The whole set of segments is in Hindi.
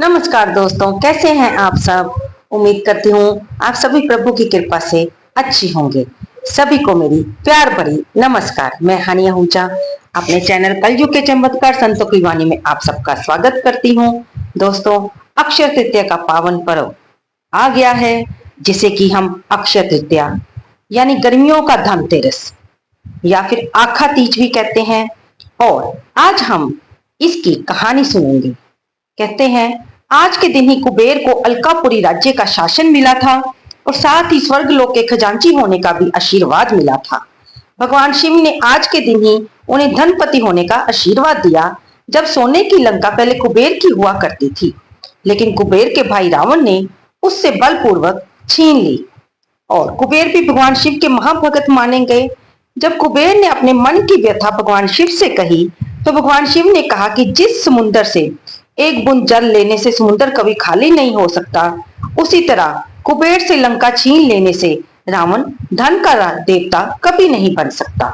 नमस्कार दोस्तों, कैसे हैं आप सब। उम्मीद करती हूँ आप सभी प्रभु की कृपा से अच्छी होंगे। सभी को मेरी प्यार भरी नमस्कार। मैं हानिया हुचा अपने चैनल कलयुग के चमत्कार संतों की वाणी में आप सबका स्वागत करती हूँ। दोस्तों, अक्षय तृतीया का पावन पर्व आ गया है, जिसे कि हम अक्षय तृतीया यानी गर्मियों का धनतेरस या फिर आखा तीज भी कहते हैं। और आज हम इसकी कहानी सुनेंगे। कहते हैं आज के दिन ही कुबेर को अलकापुरी राज्य का शासन मिला था और साथ ही स्वर्ग लोक के खजांची होने का भी आशीर्वाद मिला था। भगवान शिव ने आज के दिन ही उन्हें धनपति होने का आशीर्वाद दिया। जब सोने की लंका पहले कुबेर की हुआ करती थी, लेकिन कुबेर के भाई रावण ने उससे बलपूर्वक छीन ली और कुबेर भी भगवान शिव के महाभगत माने गए। जब कुबेर ने अपने मन की व्यथा भगवान शिव से कही, तो भगवान शिव ने कहा कि जिस समुद्र से एक बूंद जल लेने से समुद्र कभी खाली नहीं हो सकता, उसी तरह कुबेर से लंका छीन लेने से रावण धन का देवता कभी नहीं बन सकता।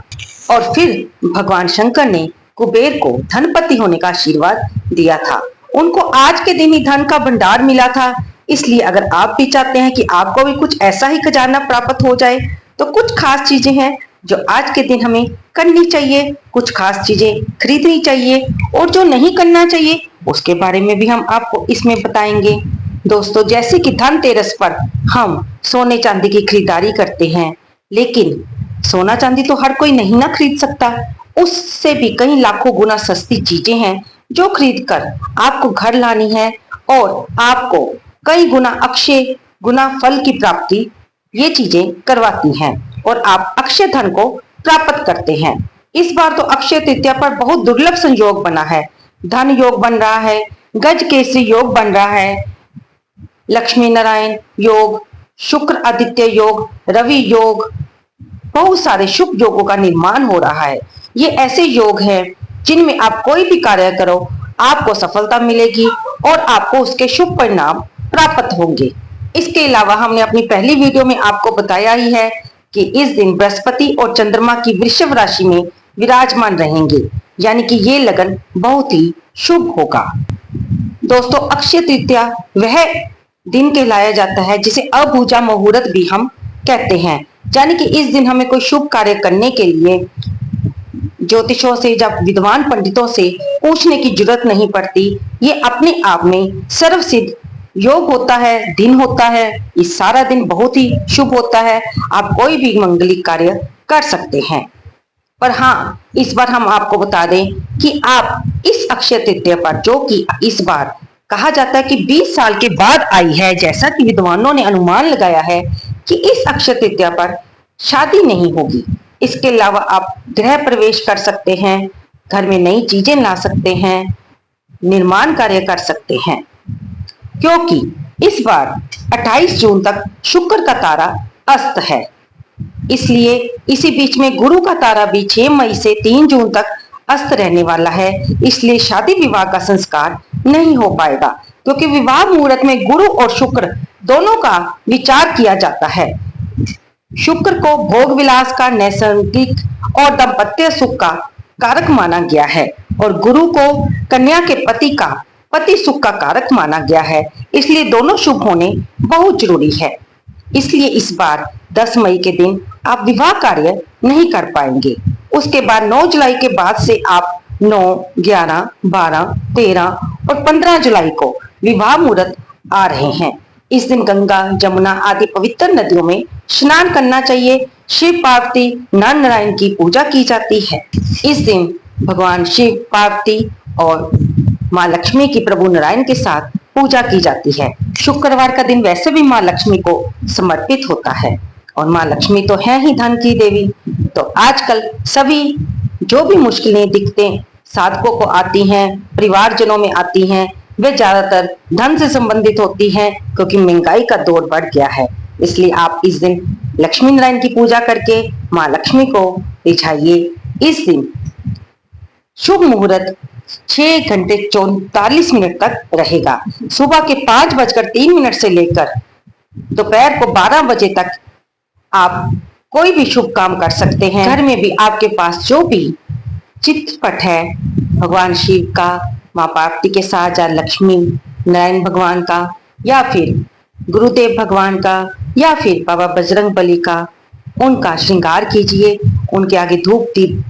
और फिर भगवान शंकर ने कुबेर को धनपति होने का आशीर्वाद दिया था। उनको आज के दिन ही धन का भंडार मिला था। इसलिए अगर आप भी चाहते हैं कि आपको भी कुछ ऐसा ही खजाना प्राप्त हो जाए, तो कुछ खास चीजें हैं जो आज के दिन हमें करनी चाहिए, कुछ खास चीजें खरीदनी चाहिए और जो नहीं करना चाहिए उसके बारे में भी हम आपको इसमें बताएंगे। दोस्तों, जैसे कि धनतेरस पर हम सोने चांदी की खरीदारी करते हैं, लेकिन सोना चांदी तो हर कोई नहीं ना खरीद सकता। उससे भी कई लाखों गुना सस्ती चीजें हैं जो खरीद कर आपको घर लानी है और आपको कई गुना अक्षय गुना फल की प्राप्ति ये चीजें करवाती हैं और आप अक्षय धन को प्राप्त करते हैं। इस बार तो अक्षय तृतीया पर बहुत दुर्लभ संयोग बना है। धन योग बन रहा है, गज केसरी योग बन रहा है, लक्ष्मी नारायण योग, शुक्र आदित्य योग, रवि योग, बहुत सारे शुभ योगों का निर्माण हो रहा है। ये ऐसे योग हैं जिनमें आप कोई भी कार्य करो आपको सफलता मिलेगी और आपको उसके शुभ परिणाम प्राप्त होंगे। इसके अलावा हमने अपनी पहली वीडियो में आपको बताया ही है कि इस दिन बृहस्पति और चंद्रमा की वृषभ राशि में विराजमान रहेंगे, यानी कि ये लगन बहुत ही शुभ होगा। दोस्तों, अक्षय तृतीया वह दिन कहलाया जाता है जिसे अबूझा मुहूर्त भी हम कहते हैं, यानी कि इस दिन हमें कोई शुभ कार्य करने के लिए ज्योतिषों से या विद्वान पंडितों से पूछने की जरूरत नहीं पड़ती। ये अपने आप में सर्वसिद्ध योग होता है, दिन होता है। इस सारा दिन बहुत ही शुभ होता है, आप कोई भी मंगलिक कार्य कर सकते हैं। पर हाँ, इस बार हम आपको बता दें कि आप इस अक्षय तृतीया पर, जो कि इस बार कहा जाता है कि 20 साल के बाद आई है, जैसा कि विद्वानों ने अनुमान लगाया है कि इस अक्षय तृतीया पर शादी नहीं होगी। इसके अलावा आप गृह प्रवेश कर सकते हैं, घर में नई चीजें ला सकते हैं, निर्माण कार्य कर सकते हैं, क्योंकि इस बार 28 जून तक शुक्र का तारा अस्त है। इसलिए इसी बीच में गुरु का तारा भी 6 मई से 3 जून तक अस्त रहने वाला है। इसलिए शादी विवाह का संस्कार नहीं हो पाएगा, क्योंकि विवाह मुहूर्त में गुरु और शुक्र दोनों का विचार किया जाता है। शुक्र को भोग विलास का, नैसर्गिक और दाम्पत्य सुख का कारक माना गया है और गुरु को कन्या के पति का, पति सुख का कारक माना गया है। इसलिए दोनों शुभ होने बहुत जरूरी है। इसलिए इस बार 10 मई के दिन आप विवाह कार्य नहीं कर पाएंगे। उसके बाद 9 जुलाई के बाद से आप 9, 11, 12, 13 और 15 जुलाई को विवाह मुहूर्त आ रहे हैं। इस दिन गंगा, जमुना आदि पवित्र नदियों में स्नान करना चाहिए। शिव पार्वती, नर नारायण की पूजा की जाती है। इस दिन भगवान शिव, पार्वती और माँ लक्ष्मी की प्रभु नारायण के साथ पूजा की जाती है। शुक्रवार का दिन वैसे भी माँ लक्ष्मी को समर्पित होता है और माँ लक्ष्मी तो है ही धन की देवी। तो आजकल सभी जो भी मुश्किलें दिखते साधकों को आती हैं, परिवारजनों में आती हैं, वे ज्यादातर धन से संबंधित होती हैं, क्योंकि महंगाई का दौर बढ़ गया है। इसलिए आप इस दिन लक्ष्मी नारायण की पूजा करके माँ लक्ष्मी को रिझाइए। इस दिन शुभ मुहूर्त 6 घंटे 44 मिनट तक रहेगा। सुबह के 5:03 से लेकर दोपहर को 12 बजे तक आप कोई भी शुभ काम कर सकते हैं। घर में भी आपके पास जो भी चित्रपट है भगवान शिव का, माँ पार्वती के साथ या लक्ष्मी नारायण भगवान का, या फिर गुरुदेव भगवान का, या फिर बाबा बजरंग बली का, उनका श्रृंगार कीजिए। उनके आगे धूप दीप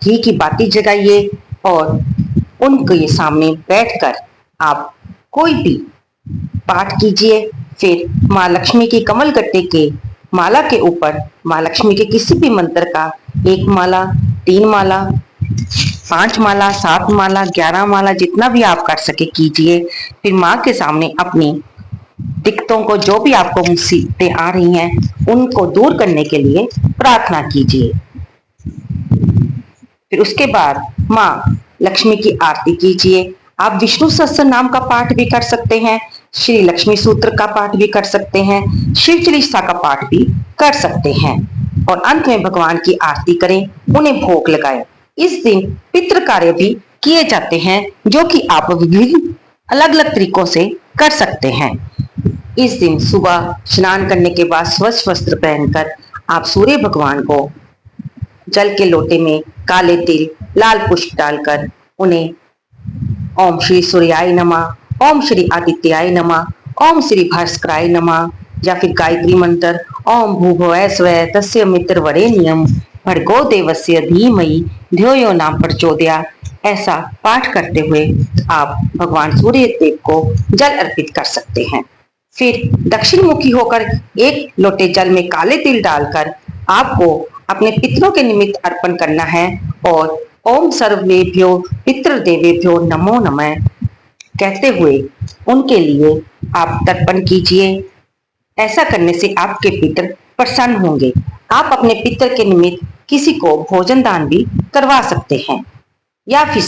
घी की बाती जगाइए और उनके सामने बैठकर आप कोई भी पाठ कीजिए। फिर माँ लक्ष्मी की कमल गट्टे के माला के ऊपर माँ लक्ष्मी के किसी भी मंत्र का 1 माला, 3 माला, 5 माला, 7 माला, 11 माला, जितना भी आप कर सके कीजिए। फिर माँ के सामने अपनी दिक्कतों को, जो भी आपको मुसीबतें आ रही हैं, उनको दूर करने के लिए प्रार्थना कीजिए। फिर उसके बाद माँ लक्ष्मी की आरती कीजिए। आप विष्णु सहस्त्र नाम का पाठ भी कर सकते हैं, श्री लक्ष्मी सूत्र का पाठ भी कर सकते हैं, शिव चालीसा का पाठ भी कर सकते हैं और अंत में भगवान की आरती करें, उन्हें भोग लगाएं। इस दिन पितृ कार्य भी किए जाते हैं, जो कि आप विभिन्न अलग अलग तरीकों से कर सकते हैं। इस दिन सुबह स्नान करने के बाद स्वच्छ वस्त्र पहनकर आप सूर्य भगवान को जल के लोटे में काले तिल, लाल पुष्प डालकर उन्हें ओम श्री सूर्याय नमः, ओम श्री आदित्याय नमः, ओम श्री भास्कराय नमः, या फिर गायत्री मंत्र ओम भूर्भुवः स्वः तस्य मित्रवरेण्यं भर्गो देवस्य धीमहि धियो यो न प्रचोदयात्, ऐसा पाठ करते हुए आप भगवान सूर्य देव को जल अर्पित कर सकते हैं। फिर दक्षिण मुखी होकर 1 लोटे जल में काले तिल डालकर आपको अपने पितरों के निमित्त अर्पण करना है और ओम सर्वेभ्यो पितृदेवेभ्यो नमो नमः कहते हुए उनके लिए आप तर्पण कीजिए। ऐसा करने से आपके पितर प्रसन्न होंगे। आप अपने पितर के निमित्त किसी को भोजन दान भी करवा सकते हैं, या फिर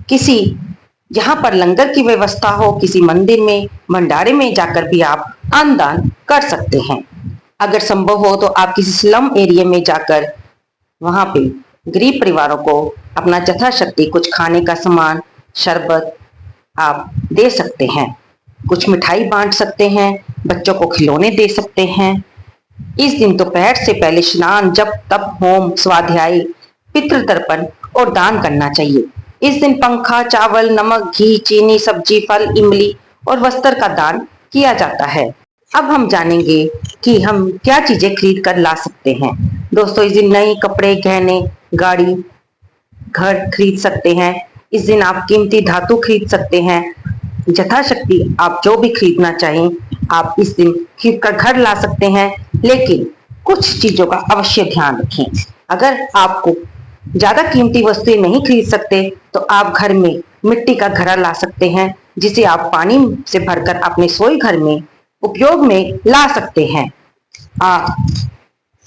किसी जहां पर लंगर की व्यवस्था हो, किसी मंदिर में, भंडारे में जाकर भी आप अन्न दान कर सकते हैं। अगर संभव हो तो आप किसी स्लम एरिया में जाकर वहां पे गरीब परिवारों को अपना यथाशक्ति कुछ खाने का सामान, शरबत आप दे सकते हैं। कुछ मिठाई बांट सकते हैं, बच्चों को खिलौने दे सकते हैं। इस दिन दोपहर से पहले स्नान, जप, तप, होम, स्वाध्याय, पितृ तर्पण और दान करना चाहिए। इस दिन पंखा, चावल, नमक, घी, चीनी, सब्जी, फल, इमली और वस्त्र का दान किया जाता है। अब हम जानेंगे कि हम क्या चीजें खरीद कर ला सकते हैं। दोस्तों, इस दिन नए कपड़े, गहने, गाड़ी, घर खरीद सकते हैं। इस दिन आप कीमती धातु खरीद सकते हैं। यथाशक्ति आप जो भी खरीदना चाहें आप इस दिन खरीद कर घर ला सकते हैं, लेकिन कुछ चीजों का अवश्य ध्यान रखें। अगर आपको ज्यादा कीमती वस्तुएं नहीं खरीद सकते तो आप घर में मिट्टी का घड़ा ला सकते हैं, जिसे आप पानी से भरकर अपने सोई घर में उपयोग में ला सकते हैं।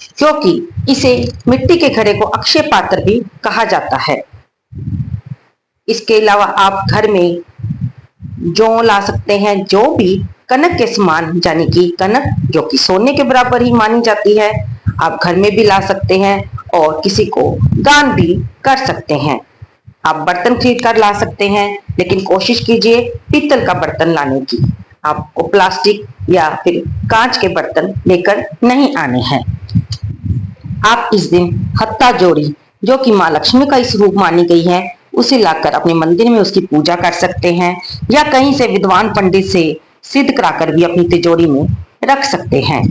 क्योंकि इसे मिट्टी के घड़े को अक्षय पात्र भी कहा जाता है। इसके अलावा आप घर में जौ ला सकते हैं, जो भी कनक के समान, यानी कि कनक जो कि सोने के बराबर ही मानी जाती है, आप घर में भी ला सकते हैं और किसी को दान भी कर सकते हैं। आप बर्तन खरीद कर ला सकते हैं, लेकिन कोशिश कीजिए पीतल का बर्तन लाने की। आपको प्लास्टिक या फिर कांच के बर्तन लेकर नहीं आने हैं। आप इस दिन हत्ता जोड़ी, जो कि माँ लक्ष्मी का इस रूप मानी गई है, उसे लाकर अपने मंदिर में उसकी पूजा कर सकते हैं, या कहीं से विद्वान पंडित से सिद्ध कराकर भी अपनी तिजोरी में रख सकते हैं।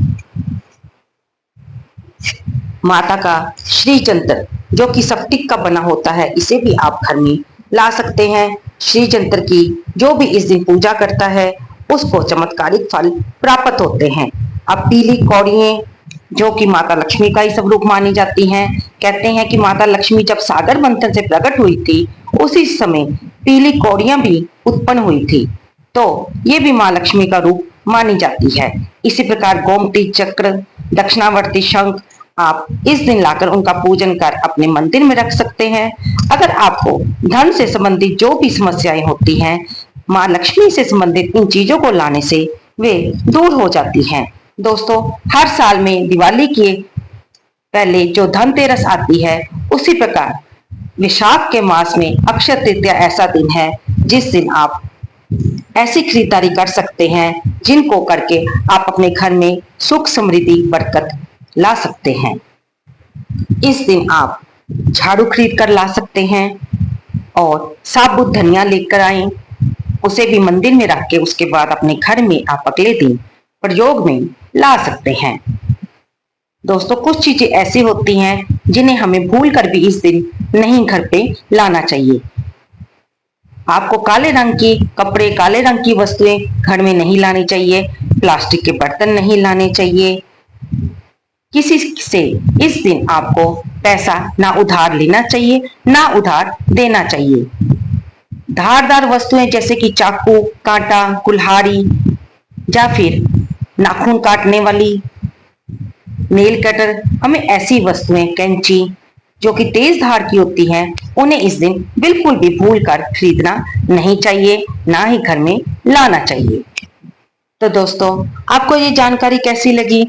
माता का श्री यंत्र, जो कि स्फटिक का बना होता है, इसे भी आप घर में ला सकते हैं। श्री यंत्र की जो भी इस दिन पूजा करता है उसको चमत्कारिक फल प्राप्त होते हैं। अब पीली कौड़ियां, जो कि माता लक्ष्मी का ही स्वरूप मानी जाती हैं, कहते हैं कि माता लक्ष्मी जब सागर मंथन से प्रकट हुई थी, उसी समय पीली कौड़ियां भी उत्पन्न हुई थी, तो ये भी माँ लक्ष्मी का रूप मानी जाती है। इसी प्रकार गोमती चक्र, दक्षिणावर्ती शंख आप इस दिन लाकर उनका पूजन कर अपने मंदिर में रख सकते हैं। अगर आपको धन से संबंधित जो भी समस्याएं होती हैं, माँ लक्ष्मी से संबंधित इन चीजों को लाने से वे दूर हो जाती हैं। दोस्तों, हर साल में दिवाली के पहले जो धनतेरस आती है, उसी प्रकार विशाख के मास में अक्षय तृतीया ऐसा दिन है जिस दिन आप ऐसी खरीदारी कर सकते हैं जिनको करके आप अपने घर में सुख, समृद्धि, बरकत ला सकते हैं। इस दिन आप झाड़ू खरीद कर ला सकते हैं और साबुत धनिया लेकर आएं उसे भी मंदिर में रख के उसके बाद अपने घर में आप अगले दिन प्रयोग में ला सकते हैं। दोस्तों, कुछ चीजें ऐसी होती हैं जिन्हें हमें भूल कर भी इस दिन नहीं घर पे लाना चाहिए। आपको काले रंग की कपड़े, काले रंग की वस्तुएं घर में नहीं लानी चाहिए। प्लास्टिक के बर्तन नहीं लाने चाहिए। किसी से इस दिन आपको पैसा ना उधार लेना चाहिए, ना उधार देना चाहिए। धारदार वस्तुएं जैसे कि चाकू, कांटा, कुल्हाड़ी या फिर नाखून काटने वाली नेल कटर, हमें ऐसी वस्तुएं, कैंची जो कि तेज धार की होती हैं, उन्हें इस दिन बिल्कुल भी भूल कर खरीदना नहीं चाहिए, ना ही घर में लाना चाहिए। तो दोस्तों, आपको ये जानकारी कैसी लगी?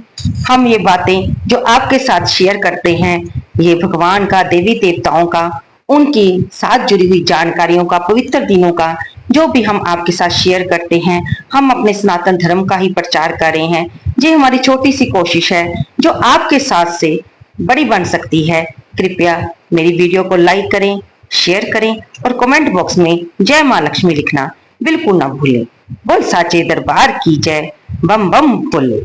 हम ये बातें जो आपके साथ शेयर करते हैं, ये भगवान का, देवी देवताओं का, उनकी साथ जुड़ी हुई जानकारियों का, पवित्र दिनों का जो भी हम आपके साथ शेयर करते हैं, हम अपने सनातन धर्म का ही प्रचार कर रहे हैं। ये हमारी छोटी सी कोशिश है जो आपके साथ से बड़ी बन सकती है। कृपया मेरी वीडियो को लाइक करें, शेयर करें और कमेंट बॉक्स में जय मां लक्ष्मी लिखना बिल्कुल ना भूलें। बोल साचे दरबार की जय। बम बम बोले।